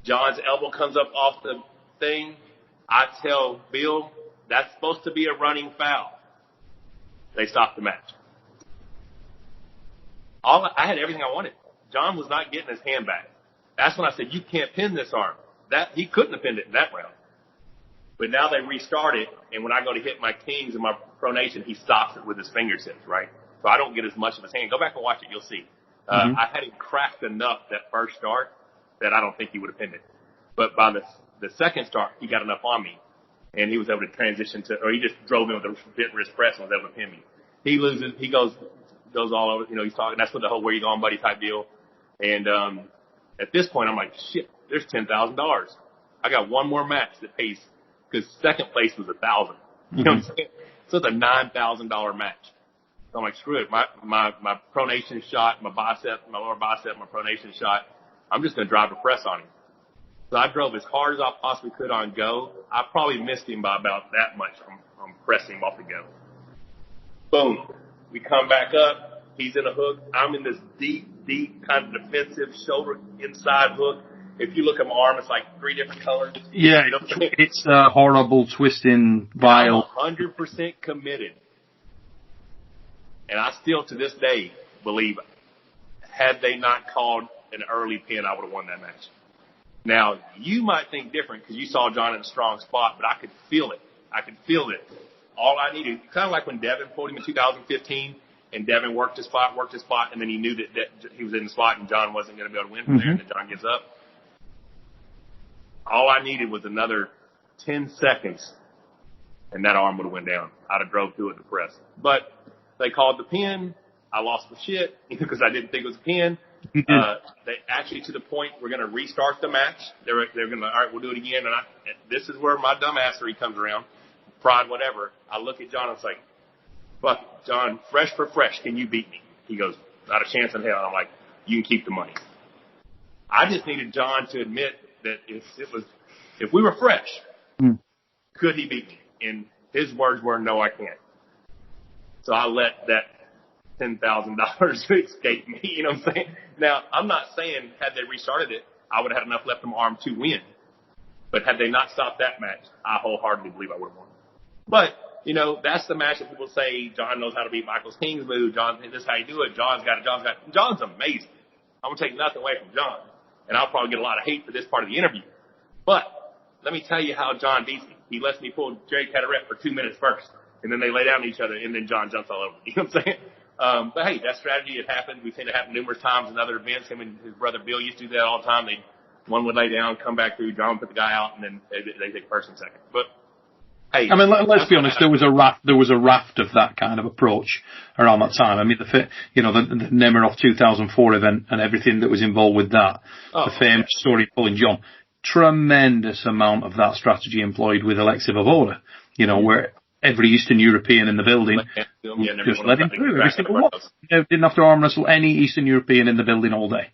John's elbow comes up off the thing. I tell Bill, that's supposed to be a running foul. They stopped the match. I had everything I wanted. John was not getting his hand back. That's when I said, you can't pin this arm. He couldn't have pinned it in that round. But now they restart it, and when I go to hit my kings and my pronation, he stops it with his fingertips, right? So I don't get as much of his hand. Go back and watch it. You'll see. I had him cracked enough that first start that I don't think he would have pinned it. But by the second start, he got enough on me, and he was able to transition or he just drove in with a bent wrist press and was able to pin me. He loses. He goes all over. He's talking. That's what the whole where you going, buddy type deal. And at this point, I'm like, shit. There's $10,000. I got one more match that pays because second place was $1,000. You know what I'm saying? So it's a $9,000 match. So I'm like, screw it. My pronation shot, my lower bicep, my pronation shot. I'm just going to drive the press on him. So I drove as hard as I possibly could on go. I probably missed him by about that much from pressing him off the go. Boom. We come back up. He's in a hook. I'm in this deep kind of defensive shoulder inside hook. If you look at my arm, it's like 3 different colors. Yeah, it's a horrible, twisting, vile. I'm 100% committed. And I still, to this day, believe had they not called an early pin, I would have won that match. Now, you might think different because you saw John in a strong spot, but I could feel it. All I needed, kind of like when Devin pulled him in 2015, and Devin worked his spot, and then he knew that he was in the spot and John wasn't going to be able to win from there, and then John gives up. All I needed was another 10 seconds, and that arm would have went down. I'd have drove through it to press. But they called the pin. I lost my shit because I didn't think it was a pin. They actually, to the point, we're going to restart the match. They're going to, all right, we'll do it again. And this is where my dumbassery comes around. Pride, whatever. I look at John and it's like, fuck, John, fresh for fresh, can you beat me? He goes, not a chance in hell. And I'm like, you can keep the money. I just needed John to admit that if we were fresh, could he beat me? And his words were, no, I can't. So I let that $10,000 escape me. You know what I'm saying? Now, I'm not saying had they restarted it, I would have had enough left in my arm to win. But had they not stopped that match, I wholeheartedly believe I would have won. But, you know, that's the match that people say John knows how to beat Michael's King's move. John, this is how you do it. John's got it. John's amazing. I'm going to take nothing away from John. And I'll probably get a lot of hate for this part of the interview. But let me tell you how John beats me. He lets me pull Jerry Caderet for 2 minutes first. And then they lay down to each other, and then John jumps all over me. You know what I'm saying? But, hey, that strategy, it happened. We've seen it happen numerous times in other events. Him and his brother Bill used to do that all the time. One would lay down, come back through, John would put the guy out, and then they take first and second. But, hey. I mean, let's be honest, there was a raft of that kind of approach around that time. I mean, the Nemiroff 2004 event and everything that was involved with that, the famous story pulling John, tremendous amount of that strategy employed with Alexei Vovoda, you know, where every Eastern European in the building just let him through every single one. Didn't have to arm wrestle any Eastern European in the building all day.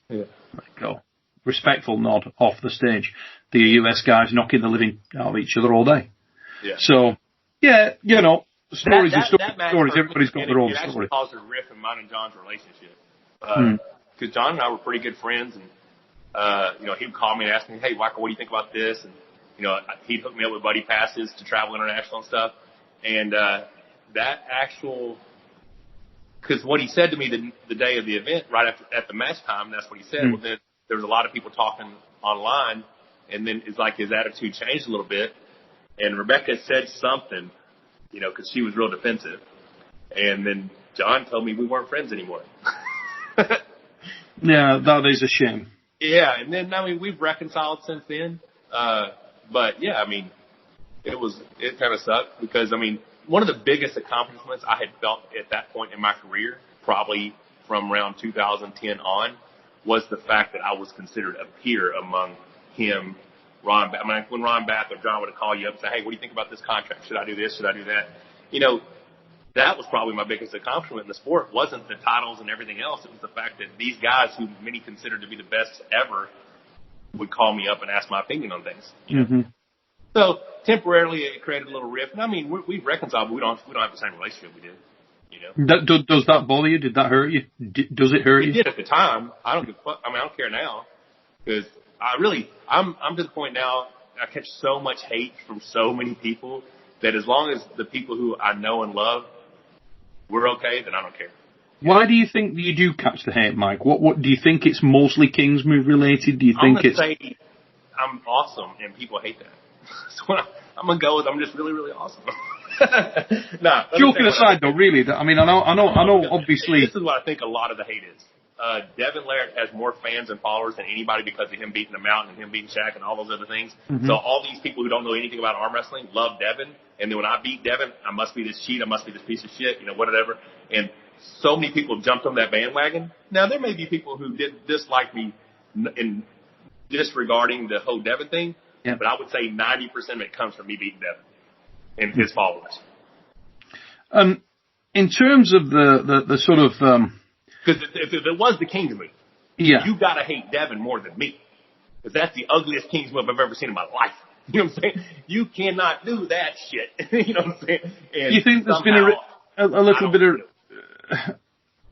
Yeah. There you go. Respectful nod off the stage. The US guys knocking the living out of each other all day. Yeah. So, yeah, you know, stories are stories. Everybody's got their own story. It actually caused a rift in mine and John's relationship. Because John and I were pretty good friends, and you know, he would call me and ask me, "Hey, Michael, what do you think about this?" And you know, he'd hook me up with buddy passes to travel international and stuff. And that actual, because what he said to me the day of the event, right at the match time, that's what he said. Well, then there was a lot of people talking online, and then it's like his attitude changed a little bit. And Rebecca said something, you know, because she was real defensive. And then John told me we weren't friends anymore. Yeah, that is a shame. Yeah, and then, I mean, we've reconciled since then. But, yeah, I mean, it kind of sucked because, I mean, one of the biggest accomplishments I had felt at that point in my career, probably from around 2010 on, was the fact that I was considered a peer among him, Ron. I mean, when Ron Bath or John would call you up and say, "Hey, what do you think about this contract? Should I do this? Should I do that?" You know, that was probably my biggest accomplishment in the sport. It wasn't the titles and everything else. It was the fact that these guys, who many considered to be the best ever, would call me up and ask my opinion on things. Mm-hmm. So temporarily, it created a little rift. And I mean, we've reconciled, but we don't have the same relationship we did. You know, does that bother you? Did that hurt you? Does it hurt you? It did at the time. I don't give a fuck. I mean, I don't care now because I'm to the point now. I catch so much hate from so many people that as long as the people who I know and love, we're okay, then I don't care. Why do you think you do catch the hate, Mike? What do you think it's mostly King's Move related? Do you think it's? I'm gonna say I'm awesome, and people hate that. So I'm gonna go with I'm just really, really awesome. Nah, joking aside, though, really, I mean, I know. Obviously, this is what I think a lot of the hate is. Devin Laird has more fans and followers than anybody because of him beating the Mountain and him beating Shaq and all those other things. Mm-hmm. So all these people who don't know anything about arm wrestling love Devin, and then when I beat Devin, I must be this cheat, I must be this piece of shit, you know, whatever. And so many people jumped on that bandwagon. Now there may be people who did dislike me in disregarding the whole Devin thing, but I would say 90% of it comes from me beating Devin and his followers. In terms of the sort of because if it was the King's move, you got to hate Devin more than me. Because that's the ugliest King's move I've ever seen in my life. You know what I'm saying? You cannot do that shit. You know what I'm saying? And you think there's been a little bit of...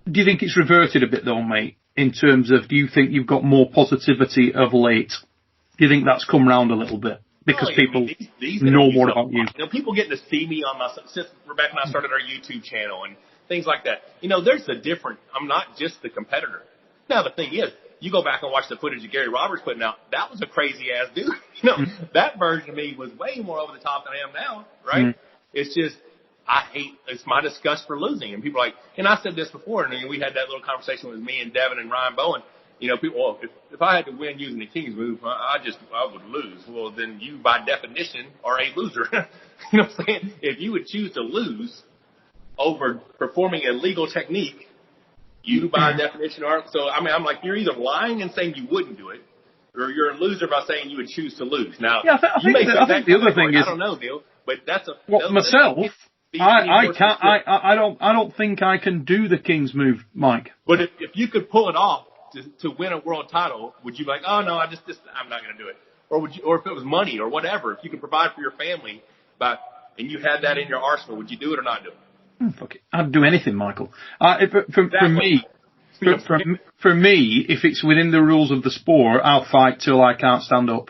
Do you think it's reverted a bit, though, mate, in terms of, do you think you've got more positivity of late? Do you think that's come round a little bit? Because people know more about you. You know, people getting to see me on since Rebecca and I started our YouTube channel and things like that. You know, there's a different, I'm not just the competitor. Now, the thing is, you go back and watch the footage of Gary Roberts putting out, that was a crazy ass dude. You know, that version of me was way more over the top than I am now, right? It's just, it's my disgust for losing. And people are like, and I said this before, and we had that little conversation with me and Devin and Ryan Bowen. You know, people, well, if I had to win using the King's move, I would lose. Well, then you, by definition, are a loser. You know what I'm saying? If you would choose to lose over performing a legal technique, you, by definition, are. So, I mean, I'm like, you're either lying and saying you wouldn't do it, or you're a loser by saying you would choose to lose. Now, I think the other thing is, I don't know, Neil, but that's a. Well, myself, I can't. I don't think I can do the King's move, Mike. But if you could pull it off to win a world title, would you be like, oh no, I'm not going to do it? Or would you? Or if it was money or whatever, if you could provide for your family, and you had that in your arsenal, would you do it or not do it? Fuck it. I'd do anything, Michael. For me, if it's within the rules of the sport, I'll fight till I can't stand up.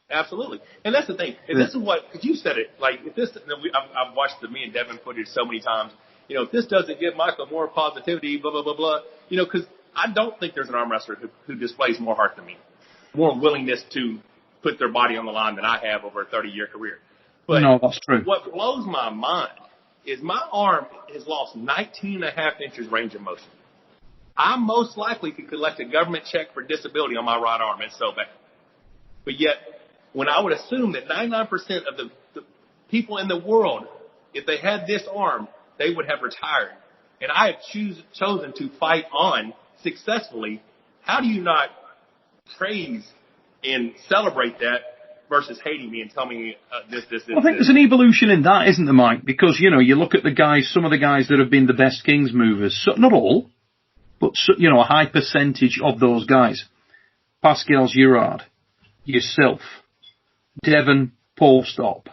Absolutely. And that's the thing. And this is what, because you said it, like, if this, I've watched the me and Devin footage so many times, if this doesn't give Michael more positivity, blah, blah, blah, blah, because I don't think there's an arm wrestler who displays more heart than me, more willingness to put their body on the line than I have over a 30-year career. But no, that's true. What blows my mind is my arm has lost 19.5 inches range of motion. I most likely could collect a government check for disability on my right arm. It's so bad. But yet, when I would assume that 99% of the people in the world, if they had this arm, they would have retired. And I have chosen to fight on successfully. How do you not praise and celebrate that versus hating me and tell me this? I think there's an evolution in that, isn't there, Mike? Because, you look at the guys, some of the guys that have been the best Kings movers, so, not all, but, a high percentage of those guys. Pascal Girard, yourself, Devon Polstop,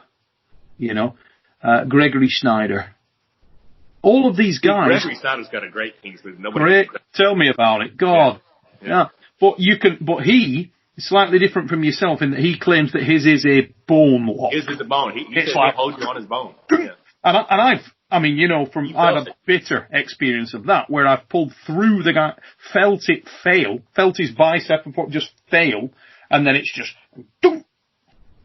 Gregory Snyder. All of these guys. Gregory Snyder's got a great Kings move. Tell me about it. God. Yeah. But he is slightly different from yourself in that he claims that his is a bone lock. His is a bone. He says he'll hold you on his bone. Yeah. And I've had a bitter experience of that where I've pulled through the guy, felt it fail, felt his bicep and just fail, and then it's just,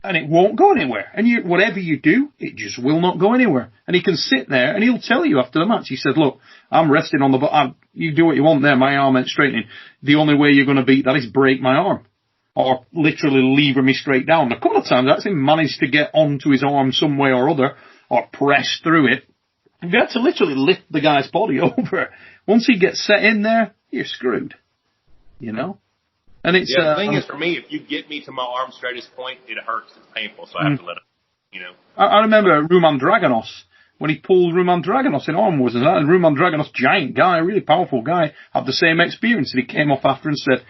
and it won't go anywhere. And whatever you do, it just will not go anywhere. And he can sit there and he'll tell you after the match, he said, look, I'm resting on the, you do what you want there, my arm ain't straightening. The only way you're going to beat that is break my arm. Or literally lever me straight down. A couple of times I actually managed to get onto his arm some way or other, or press through it. You had to literally lift the guy's body over. Once he gets set in there, you're screwed. And it's the thing is, for me, if you get me to my arm straightest point, it hurts. It's painful, so I have to let it. I remember Ruman Dragonos when he pulled Ruman Dragonos in arm wars and that, and Ruman Dragonos, giant guy, really powerful guy, had the same experience, and he came off after and said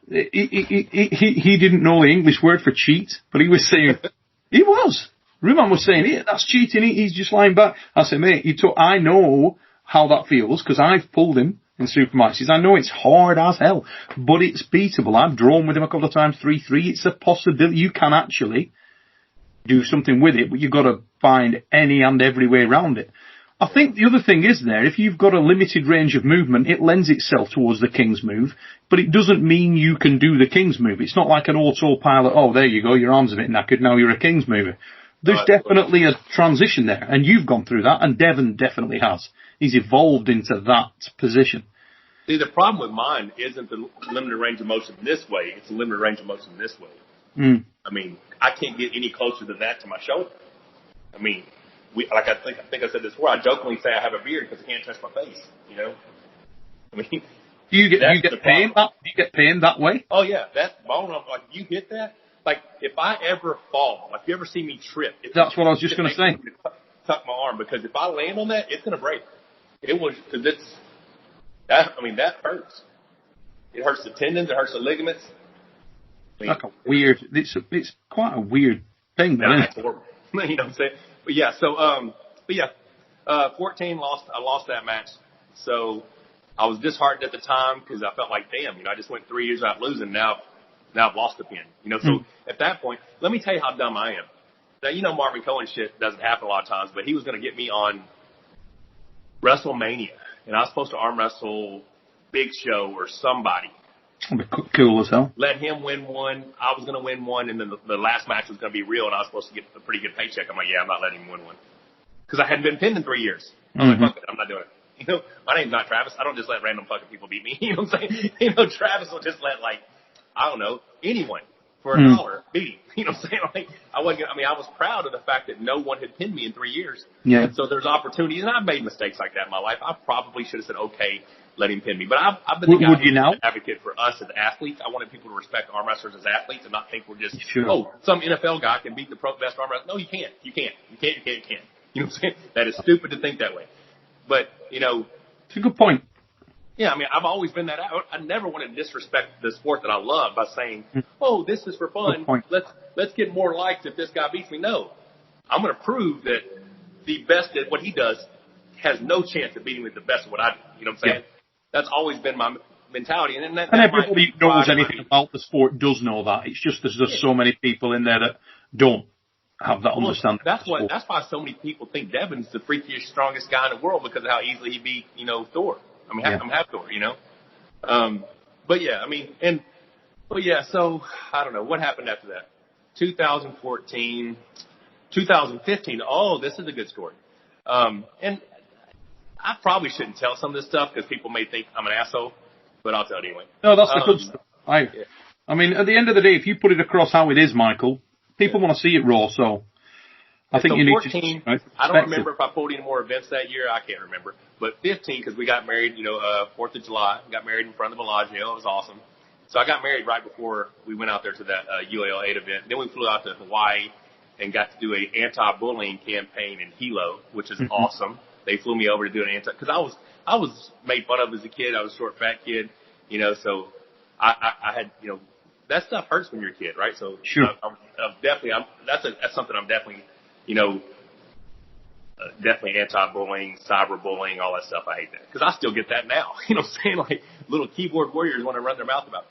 he didn't know the English word for cheat, but he was saying Ruman was saying, that's cheating. He's just lying back. I said, mate, I know how that feels because I've pulled him in super matches. I know it's hard as hell, but it's beatable. I've drawn with him a couple of times, 3-3. It's a possibility. You can actually do something with it, but you've got to find any and every way around it. I think the other thing is there, if you've got a limited range of movement, it lends itself towards the King's move, but it doesn't mean you can do the King's move. It's not like an autopilot, oh, there you go, your arm's a bit knackered, now you're a King's mover. There's definitely a transition there, and you've gone through that, and Devon definitely has. He's evolved into that position. See, the problem with mine isn't the limited range of motion this way, it's the limited range of motion this way. I mean, I can't get any closer than that to my shoulder. I mean, I think I said this before, I jokingly say I have a beard because I can't touch my face, I mean, do you get pain? Do you get pain that way? Oh yeah, that bone, like, you hit that? Like, if I ever fall, like, if you ever see me trip. That's what I was just going to say. Tuck my arm, because if I land on that, it's going to break. Because that hurts. It hurts the tendons, it hurts the ligaments. Like a weird, it's quite a weird thing, isn't it? It's horrible. You know what I'm saying? But yeah, 14, I lost that match. So I was disheartened at the time because I felt like, damn, I just went 3 years without losing. Now I've lost the pin. So at that point, let me tell you how dumb I am. Now, Marvin Cohen shit doesn't happen a lot of times, but he was going to get me on WrestleMania, and I was supposed to arm wrestle Big Show or somebody. That'd be cool as hell. Let him win one. I was going to win one, and then the last match was going to be real, and I was supposed to get a pretty good paycheck. I'm like, yeah, I'm not letting him win one. Because I hadn't been pinned in 3 years. I was like, fuck it, I'm not doing it. My name's not Travis. I don't just let random fucking people beat me. You know what I'm saying? Travis will just let, anyone for $1 beat him. You know what I'm saying? I was proud of the fact that no one had pinned me in 3 years. Yeah. And so there's opportunities, and I've made mistakes like that in my life. I probably should have said, okay, let him pin me. But I've been the advocate for us as athletes. I wanted people to respect arm wrestlers as athletes and not think we're just, some NFL guy can beat the best arm wrestler. No, you can't. You can't. You know what I'm saying? That is stupid to think that way. But, it's a good point. Yeah, I've always been that. I never want to disrespect the sport that I love by saying, "Oh, this is for fun. Let's get more likes if this guy beats me." No, I'm going to prove that the best at what he does has no chance of beating me at the best of what I do. You know what I'm saying? Yeah. That's always been my mentality. And everybody who knows anything about the sport does know that. It's just there's just so many people in there that don't have that understanding. That's why so many people think Devin's the freakiest, strongest guy in the world because of how easily he beat, Thor. I mean, I'm half Thor, But yeah, I mean, so I don't know what happened after that. 2014, 2015. Oh, this is a good story. And I probably shouldn't tell some of this stuff because people may think I'm an asshole, but I'll tell it anyway. No, that's the good stuff. I mean, at the end of the day, if you put it across how it is, Michael, people want to see it raw. So I think you need 14, to. I don't remember if I pulled any more events that year. I can't remember. But 15, because we got married, 4th of July. We got married in front of the Bellagio. It was awesome. So I got married right before we went out there to that UAL 8 event. Then we flew out to Hawaii and got to do an anti-bullying campaign in Hilo, which is awesome. They flew me over to do an because I was made fun of as a kid. I was a short, fat kid, so I had, that stuff hurts when you're a kid, right? So sure. That's something I'm definitely, definitely anti-bullying, cyberbullying, all that stuff. I hate that because I still get that now. You know what I'm saying? Like little keyboard warriors want to run their mouth about.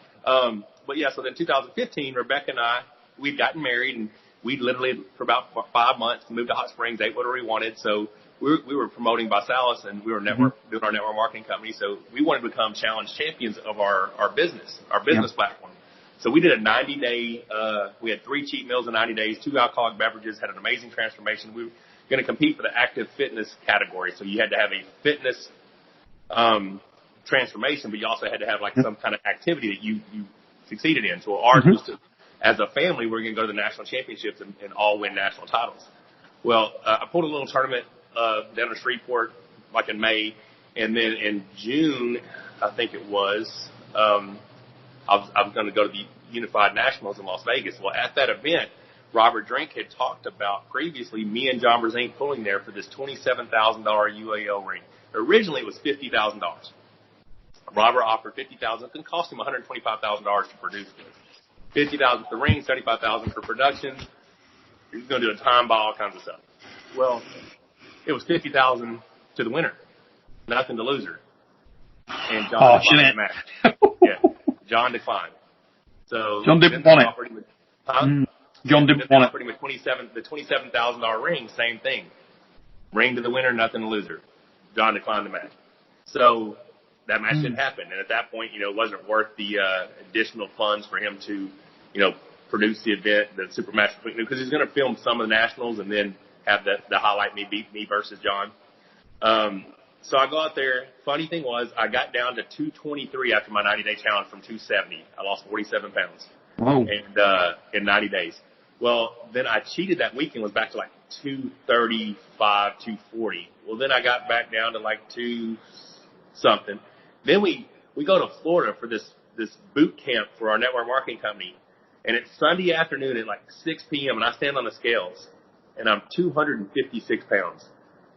But yeah, so then 2015, Rebecca and I, we'd gotten married and we literally for about 5 months moved to Hot Springs, ate whatever we wanted. So we were promoting Basalis and we were doing our network marketing company. So we wanted to become challenge champions of our business platform. So we did a 90-day, we had 3 cheat meals in 90 days, 2 alcoholic beverages, had an amazing transformation. We were going to compete for the active fitness category. So you had to have a fitness transformation, but you also had to have like some kind of activity that you succeeded in. So ours was to, as a family, we're going to go to the national championships and all win national titles. Well, I pulled a little tournament down in Shreveport like in May, and then in June, I think it was, I was going to go to the Unified Nationals in Las Vegas. Well, at that event, Robert Drink had talked about previously me and John Brzink pulling there for this $27,000 UAL ring. Originally, it was $50,000. Robert offered $50,000. It cost him $125,000 to produce it. $50,000 for the ring, $75,000 for production. He was going to do a time ball, all kinds of stuff. Well, it was $50,000 to the winner, nothing to loser. And John declined the match. Yeah, John declined. So John didn't want it. John didn't want it. Offered him the $27,000 ring, same thing. Ring to the winner, nothing to loser. John declined the match. So that match didn't happen. And at that point, it wasn't worth the additional funds for him to, produce the event, the super match, because he's going to film some of the nationals and then have the highlight me versus John. So I go out there. Funny thing was, I got down to 223 after my 90-day challenge from 270. I lost 47 pounds. Wow. And in 90 days. Well, then I cheated that weekend, was back to like 235, 240. Well, then I got back down to like 2 something. Then we go to Florida for this boot camp for our network marketing company. And it's Sunday afternoon at like 6 p.m. and I stand on the scales and I'm 256 pounds.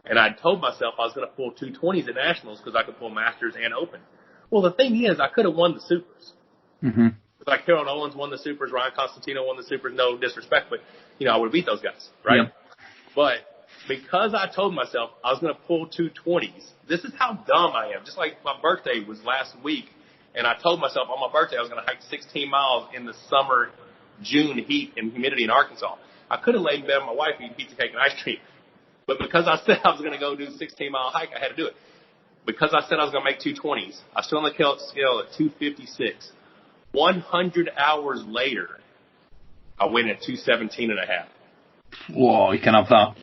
And I told myself I was going to pull 220s at nationals because I could pull masters and open. Well, the thing is, I could have won the supers. Like Carol Owens won the supers, Ryan Constantino won the supers. No disrespect, but I would have beat those guys, right? Yeah. But because I told myself I was going to pull 220s, this is how dumb I am. Just like my birthday was last week, and I told myself on my birthday I was going to hike 16 miles in the summer, June heat and humidity in Arkansas. I could have laid in bed with my wife eating pizza, cake, and ice cream. But because I said I was going to go do a 16-mile hike, I had to do it. Because I said I was going to make 220s, I stood on the scale at 256. 100 hours later, I went at 217 and a half. Whoa, you can have that.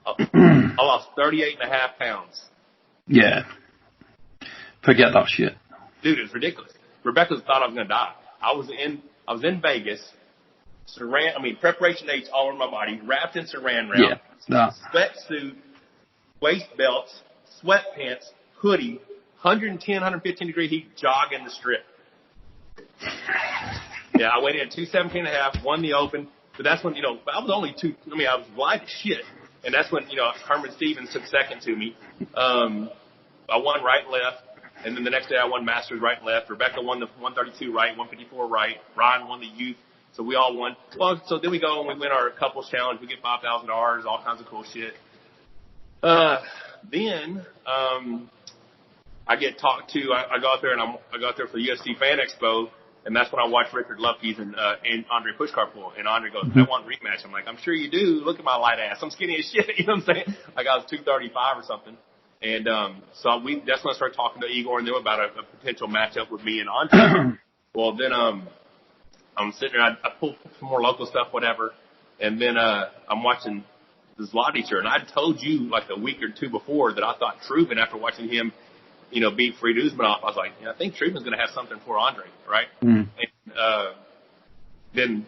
I lost 38 and a half pounds. Yeah. Forget that shit. Dude, it's ridiculous. Rebecca thought I was going to die. I was in Vegas, preparation H all over my body, wrapped in saran wrap, sweatsuit, waist belts, sweatpants, hoodie, 110, 115 degree heat, jogging the strip. Yeah, I went in at 217 and a half, won the open, but that's when, I was only I was blind as shit. And that's when, Herman Stevens took second to me. I won right and left. And then the next day I won Masters right and left. Rebecca won the 132 right, 154 right. Ryan won the youth. So we all won. Well, so then we go and we win our couples challenge. We get $5,000, all kinds of cool shit. Then I get talked to. I go out there and I go out there for the UFC Fan Expo, and that's when I watch Richard Lupke's and Andre Pushkar pull. And Andre goes, "I want a rematch." I'm like, "I'm sure you do. Look at my light ass. I'm skinny as shit." You know what I'm saying? Like I was 235 or something. And so that's when I started talking to Igor and them about a potential matchup with me and Andre. Well, then I'm sitting there. I pull some more local stuff, whatever, and then I'm watching the Zloty tour. And I told you like a week or two before that I thought Trubin, after watching him, beat Farid Usmanov, I was like, I think Trubin's going to have something for Andre, right? And then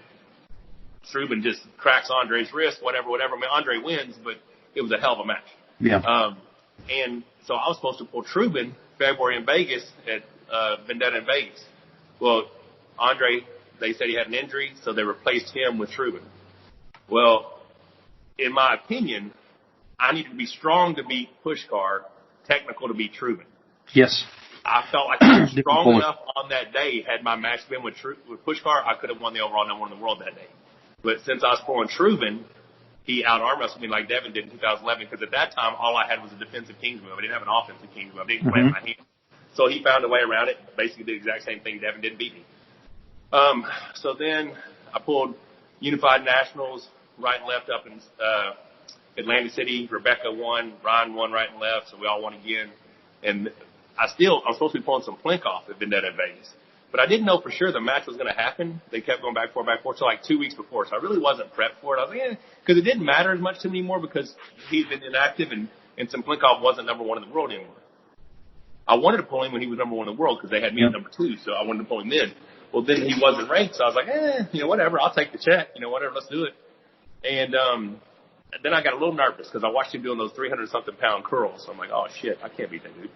Trubin just cracks Andre's wrist, whatever. I mean, Andre wins, but it was a hell of a match. Yeah. And so I was supposed to pull Trubin February in Vegas at Vendetta in Vegas. Well, Andre, they said he had an injury, so they replaced him with Trubin. Well, in my opinion, I needed to be strong to beat Pushkar, technical to beat Trubin. Yes. I felt like I was strong enough on that day. Had my match been with Pushkar, I could have won the overall number one in the world that day. But since I was pulling Trubin, he out-arm wrestled me like Devin did in 2011, because at that time, all I had was a defensive King's move. I didn't have an offensive King's move. I didn't play with my hand. So he found a way around it, basically did the exact same thing. Devin didn't beat me. So then I pulled Unified Nationals right and left up in Atlantic City. Rebecca won. Ryan won right and left, so we all won again. And I'm supposed to be pulling some Plinkoff at Vendetta in Vegas. But I didn't know for sure the match was going to happen. They kept going back and forth till like 2 weeks before. So I really wasn't prepped for it. I was like, because it didn't matter as much to me anymore because he'd been inactive and Plinkoff wasn't number one in the world anymore. I wanted to pull him when he was number one in the world because they had me at number two. So I wanted to pull him then. Well, then he wasn't ranked. So I was like, whatever. I'll take the check. Whatever. Let's do it. And then I got a little nervous because I watched him doing those 300-something pound curls. So I'm like, oh, shit, I can't beat that dude.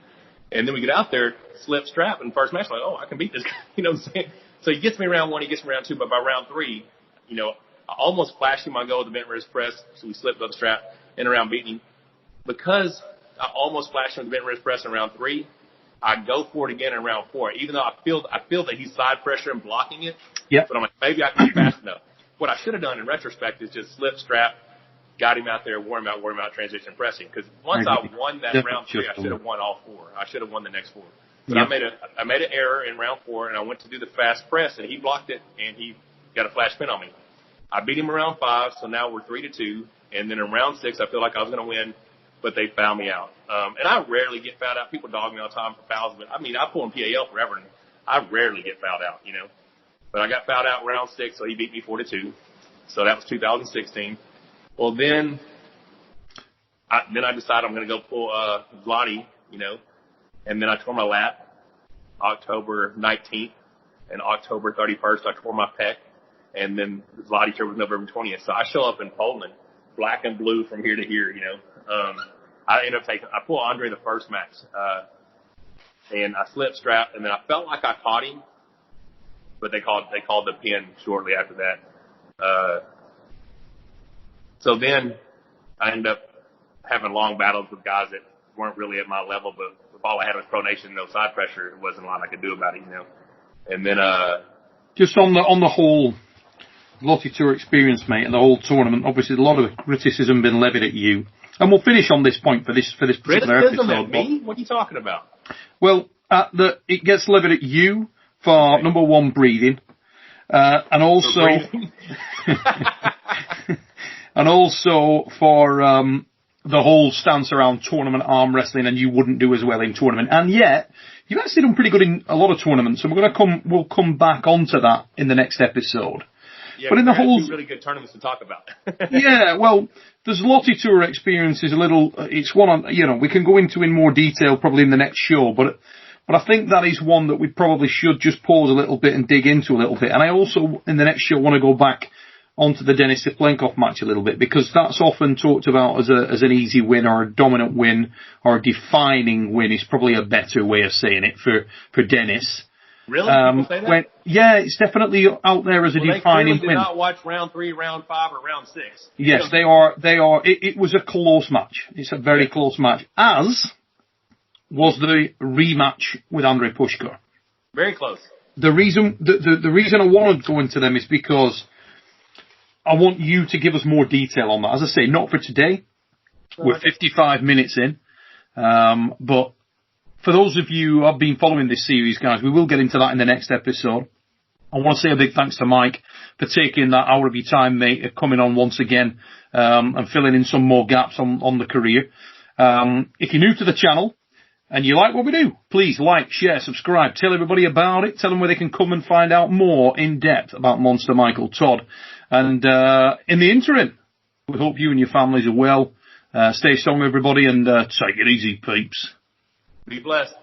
And then we get out there, slip strap in the first match. I'm like, I can beat this guy. You know what I'm saying? So he gets me round one, he gets me round two, but by round three, I almost flashed him on go with the bent wrist press, so we slipped up the strap and around beating him. Because I almost flashed him with the bent wrist press in round three, I go for it again in round four, even though I feel that he's side pressure and blocking it. Yep. But I'm like, maybe I can be fast enough. What I should have done in retrospect is just slip strap, got him out there, wore him out, transition pressing. Because once I won that round three, I should have won all four. I should have won the next four. But I made an error in round four, and I went to do the fast press, and he blocked it, and he got a flash pin on me. I beat him in round five, so now we're 3-2. And then in round six, I feel like I was going to win, but they fouled me out. And I rarely get fouled out. People dog me all the time for fouls, but I pull in PAL forever, and I rarely get fouled out, But I got fouled out in round six, so he beat me 4-2. So that was 2016. Well, then I decided I'm going to go pull Zloty, and then I tore my lat October 19th, and October 31st I tore my pec, and then Zloty tour was November 20th. So I show up in Poland, black and blue from here to here, I end up I pull Andre the first match, and I slip strap, and then I felt like I caught him, but they called the pin shortly after that. So then I ended up having long battles with guys that weren't really at my level, but if all I had was pronation, no side pressure, it wasn't a lot I could do about it, And then just on the whole Zloty Tour experience, mate, and the whole tournament, obviously a lot of criticism been levied at you. And we'll finish on this point for this particular criticism episode. At me? What are you talking about? Well, it gets levied at you for number one, breathing, and also and also for the whole stance around tournament arm wrestling, and you wouldn't do as well in tournament. And yet, you've actually done pretty good in a lot of tournaments, and we'll come back onto that in the next episode. Yeah, but in the whole really good tournaments to talk about. Yeah, well, the Zloty Tour experience is it's one on, we can go into in more detail probably in the next show, but I think that is one that we probably should just pause a little bit and dig into a little bit. And I also, in the next show, want to go back onto the Denis Siplenkov match a little bit, because that's often talked about as an easy win or a dominant win or a defining win is probably a better way of saying it for Denis. Really? People say that? It's definitely out there as a defining win. They did not watch round 3, round 5, or round 6. Yes, they are. It was a close match. It's a very close match, as was the rematch with Andre Pushkar. Very close. The reason I want to go into them is because I want you to give us more detail on that. As I say, not for today, We're 55 minutes in. But for those of you who have been following this series, guys, we will get into that in the next episode. I want to say a big thanks to Mike for taking that hour of your time, mate, coming on once again, and filling in some more gaps on the career. If you're new to the channel and you like what we do, please like, share, subscribe, tell everybody about it, tell them where they can come and find out more in depth about Monster Michael Todd. And in the interim, we hope you and your families are well. Stay strong, everybody, and take it easy, peeps. Be blessed.